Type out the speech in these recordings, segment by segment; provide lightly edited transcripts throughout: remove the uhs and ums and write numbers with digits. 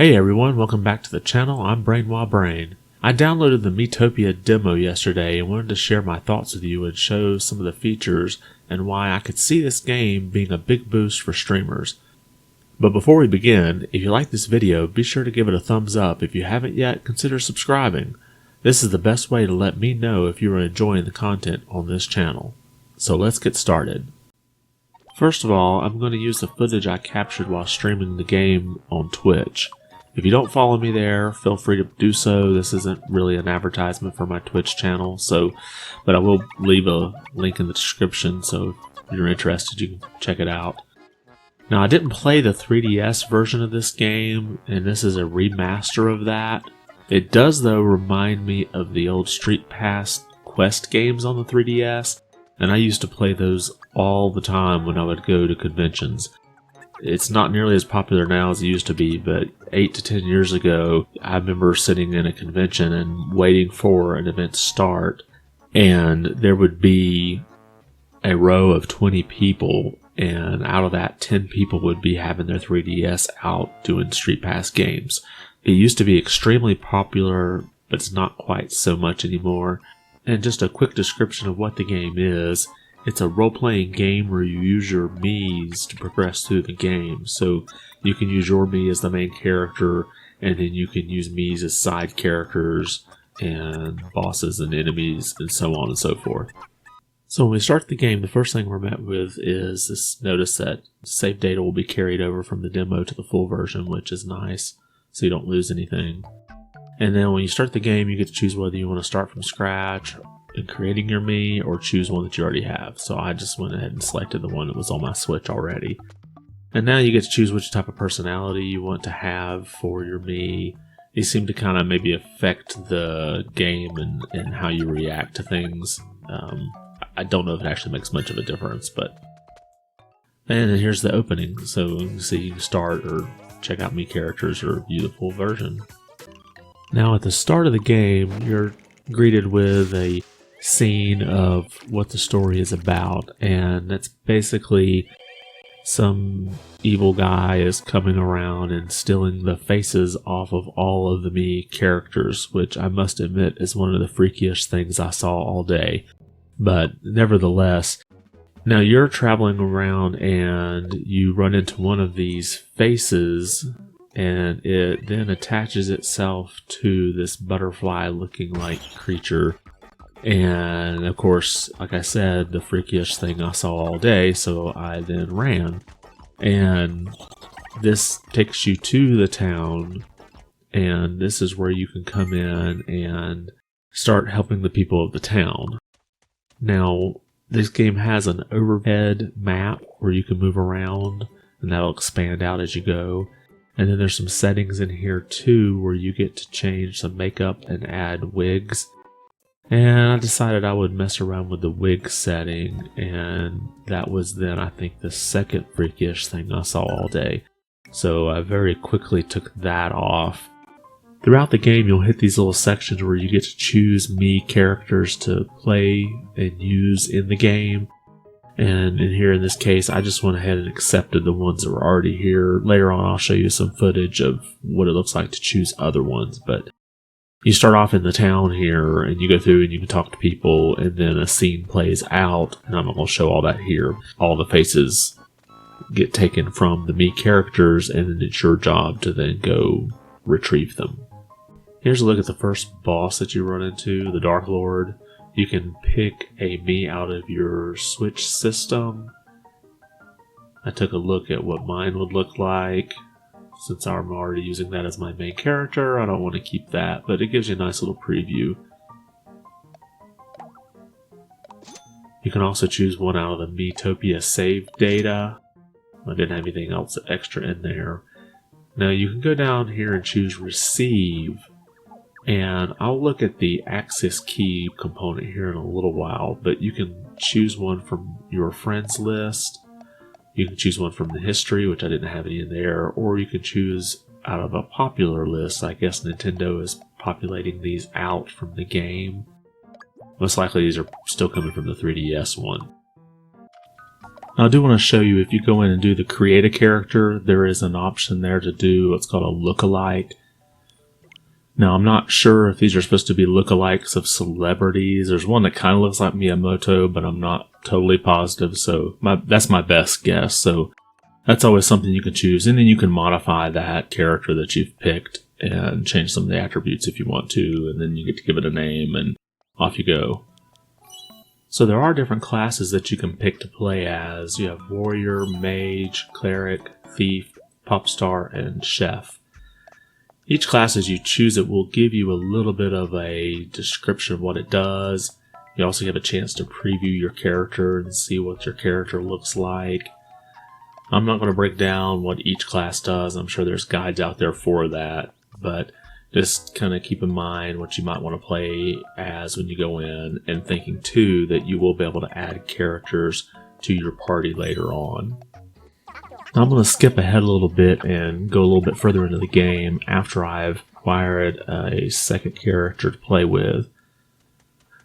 Hey everyone, welcome back to the channel. I'm Brain. I downloaded the Miitopia demo yesterday and wanted to share my thoughts with you and show some of the features and why I could see this game being a big boost for streamers. But before we begin, if you like this video, be sure to give it a thumbs up. If you haven't yet, consider subscribing. This is the best way to let me know if you are enjoying the content on this channel. So let's get started. First of all, I'm going to use the footage I captured while streaming the game on Twitch. If you don't follow me there, feel free to do so. This isn't really an advertisement for my Twitch channel, but I will leave a link in the description, so if you're interested, you can check it out. Now, I didn't play the 3DS version of this game, and this is a remaster of that. It does, though, remind me of the old Street Pass Quest games on the 3DS, and I used to play those all the time when I would go to conventions. It's not nearly as popular now as it used to be, but 8 to 10 years ago, I remember sitting in a convention and waiting for an event to start, and there would be a row of 20 people, and out of that, 10 people would be having their 3DS out doing Street Pass games. It used to be extremely popular, but it's not quite so much anymore. And just a quick description of what the game is. It's a role-playing game where you use your Miis to progress through the game. So you can use your Mii as the main character, and then you can use Miis as side characters, and bosses and enemies, and so on and so forth. So when we start the game, the first thing we're met with is this notice that save data will be carried over from the demo to the full version, which is nice, so you don't lose anything. And then when you start the game, you get to choose whether you want to start from scratch in creating your Mii or choose one that you already have. So I just went ahead and selected the one that was on my Switch already. And now you get to choose which type of personality you want to have for your Mii. These seem to kind of maybe affect the game and how you react to things. I don't know if it actually makes much of a difference, but... And then here's the opening. So you can see you can start or check out Mii characters or view the full version. Now at the start of the game, you're greeted with a scene of what the story is about, and that's basically some evil guy is coming around and stealing the faces off of all of the Mii characters, which I must admit is one of the freakiest things I saw all day. But nevertheless, now you're traveling around and you run into one of these faces, and it then attaches itself to this butterfly looking like creature. And of course, like I said, the freakiest thing I saw all day, so I then ran. And this takes you to the town, and this is where you can come in and start helping the people of the town. Now, this game has an overhead map where you can move around, and that'll expand out as you go. And then there's some settings in here too where you get to change some makeup and add wigs. And I decided I would mess around with the wig setting, and that was then I think the second freakish thing I saw all day. So I very quickly took that off. Throughout the game you'll hit these little sections where you get to choose Mii characters to play and use in the game. And in here in this case, I just went ahead and accepted the ones that were already here. Later on, I'll show you some footage of what it looks like to choose other ones. But you start off in the town here, and you go through and you can talk to people, and then a scene plays out. And I'm not going to show all that here. All the faces get taken from the Mii characters, and then it's your job to then go retrieve them. Here's a look at the first boss that you run into, the Dark Lord. You can pick a Mii out of your Switch system. I took a look at what mine would look like. Since I'm already using that as my main character, I don't want to keep that, but it gives you a nice little preview. You can also choose one out of the Miitopia save data. I didn't have anything else extra in there. Now you can go down here and choose Receive. And I'll look at the access key component here in a little while, but you can choose one from your friends list. You can choose one from the history, which I didn't have any in there, or you can choose out of a popular list. I guess Nintendo is populating these out from the game. Most likely these are still coming from the 3DS one. Now, I do want to show you, if you go in and do the create a character, there is an option there to do what's called a lookalike. Now, I'm not sure if these are supposed to be lookalikes of celebrities. There's one that kind of looks like Miyamoto, but I'm not totally positive, so that's my best guess. So that's always something you can choose, and then you can modify that character that you've picked and change some of the attributes if you want to, and then you get to give it a name, and off you go. So there are different classes that you can pick to play as. You have Warrior, Mage, Cleric, Thief, Pop Star, and Chef. Each class as you choose it will give you a little bit of a description of what it does. You also get a chance to preview your character and see what your character looks like. I'm not going to break down what each class does. I'm sure there's guides out there for that, but just kind of keep in mind what you might want to play as when you go in, and thinking too that you will be able to add characters to your party later on. Now I'm going to skip ahead a little bit and go a little bit further into the game after I've acquired a second character to play with.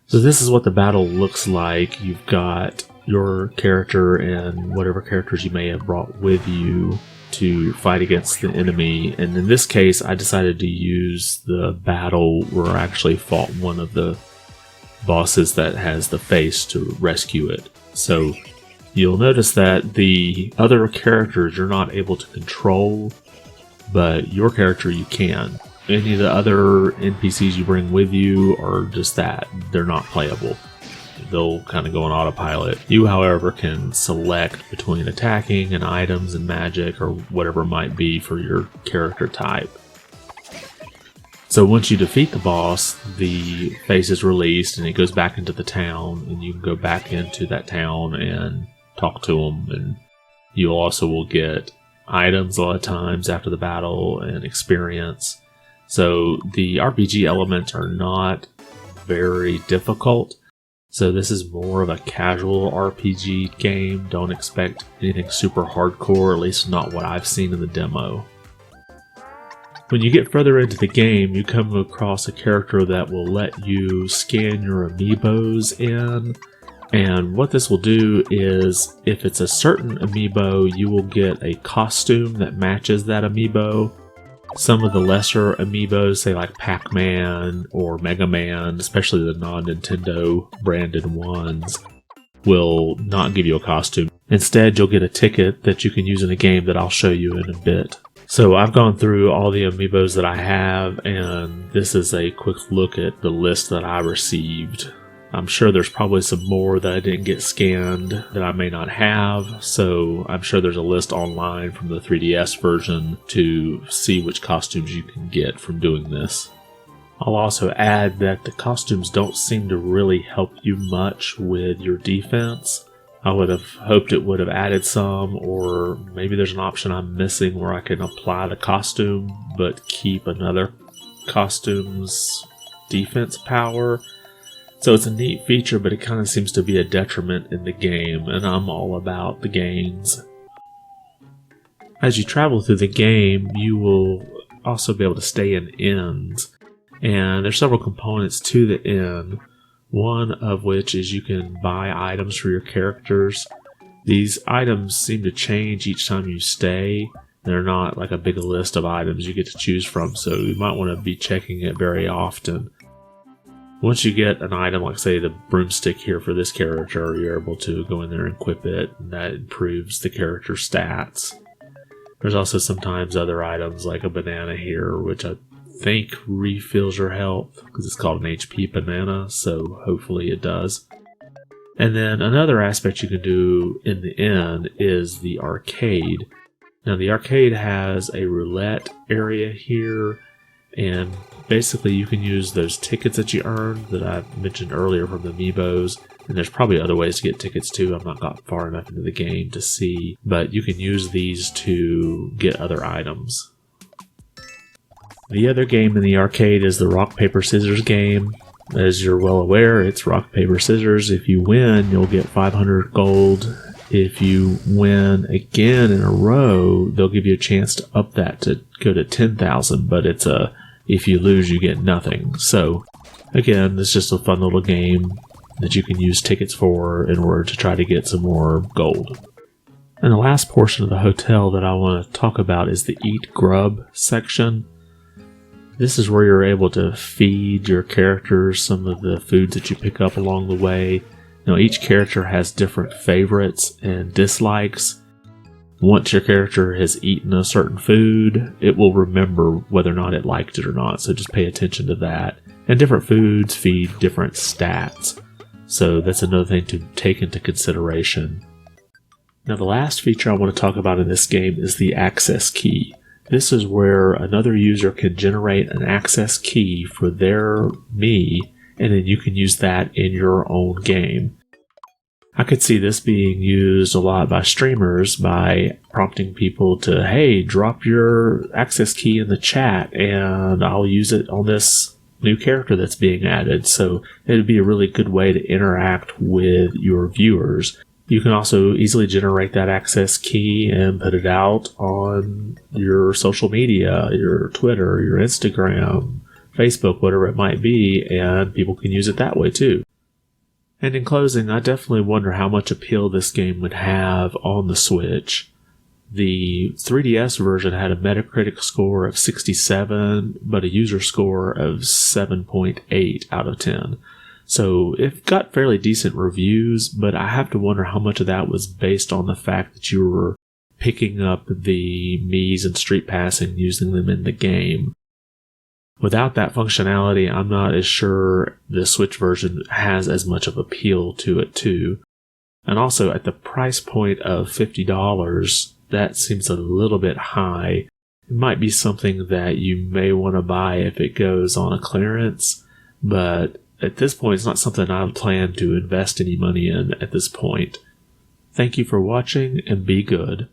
So this is what the battle looks like. You've got your character and whatever characters you may have brought with you to fight against the enemy, and in this case I decided to use the battle where I actually fought one of the bosses that has the face to rescue it. So you'll notice that the other characters you're not able to control, but your character you can. Any of the other NPCs you bring with you are just that, they're not playable. They'll kind of go on autopilot. You, however, can select between attacking and items and magic or whatever it might be for your character type. So once you defeat the boss, the face is released and it goes back into the town, and you can go back into that town and talk to them, and you also will get items a lot of times after the battle and experience. So the RPG elements are not very difficult. So this is more of a casual RPG game. Don't expect anything super hardcore, at least not what I've seen in the demo. When you get further into the game, you come across a character that will let you scan your amiibos in. And what this will do is, if it's a certain amiibo, you will get a costume that matches that amiibo. Some of the lesser amiibos, say like Pac-Man or Mega Man, especially the non-Nintendo branded ones, will not give you a costume. Instead, you'll get a ticket that you can use in a game that I'll show you in a bit. So I've gone through all the amiibos that I have, and this is a quick look at the list that I received. I'm sure there's probably some more that I didn't get scanned that I may not have, so I'm sure there's a list online from the 3DS version to see which costumes you can get from doing this. I'll also add that the costumes don't seem to really help you much with your defense. I would have hoped it would have added some, or maybe there's an option I'm missing where I can apply the costume but keep another costume's defense power. So it's a neat feature, but it kind of seems to be a detriment in the game, and I'm all about the gains. As you travel through the game, you will also be able to stay in inns, and there's several components to the inn, one of which is you can buy items for your characters. These items seem to change each time you stay. They're not like a big list of items you get to choose from, so you might want to be checking it very often. Once you get an item, like say the broomstick here for this character, you're able to go in there and equip it, and that improves the character's stats. There's also sometimes other items like a banana here, which I think refills your health, because it's called an HP banana, so hopefully it does. And then another aspect you can do in the inn is the arcade. Now the arcade has a roulette area here, and basically you can use those tickets that you earned that I mentioned earlier from the Amiibos, and there's probably other ways to get tickets too. I've not got far enough into the game to see, but you can use these to get other items. The other game in the arcade is the rock, paper, scissors game. As you're well aware, it's rock, paper, scissors. If you win, you'll get 500 gold. If you win again in a row, they'll give you a chance to up that to go to 10,000, but it's if you lose, you get nothing. So, again, it's just a fun little game that you can use tickets for in order to try to get some more gold. And the last portion of the hotel that I want to talk about is the Eat Grub section. This is where you're able to feed your characters some of the foods that you pick up along the way. Now, each character has different favorites and dislikes. Once your character has eaten a certain food, it will remember whether or not it liked it or not, so just pay attention to that. And different foods feed different stats, so that's another thing to take into consideration. Now, the last feature I want to talk about in this game is the access key. This is where another user can generate an access key for their Mii, and then you can use that in your own game. I could see this being used a lot by streamers by prompting people to, hey, drop your access key in the chat and I'll use it on this new character that's being added. So it would be a really good way to interact with your viewers. You can also easily generate that access key and put it out on your social media, your Twitter, your Instagram, Facebook, whatever it might be, and people can use it that way too. And in closing, I definitely wonder how much appeal this game would have on the Switch. The 3DS version had a Metacritic score of 67, but a user score of 7.8 out of 10. So it got fairly decent reviews, but I have to wonder how much of that was based on the fact that you were picking up the Miis and Street Pass and using them in the game. Without that functionality, I'm not as sure the Switch version has as much of appeal to it too. And also at the price point of $50, that seems a little bit high. It might be something that you may want to buy if it goes on a clearance, but at this point, it's not something I plan to invest any money in at this point. Thank you for watching, and be good.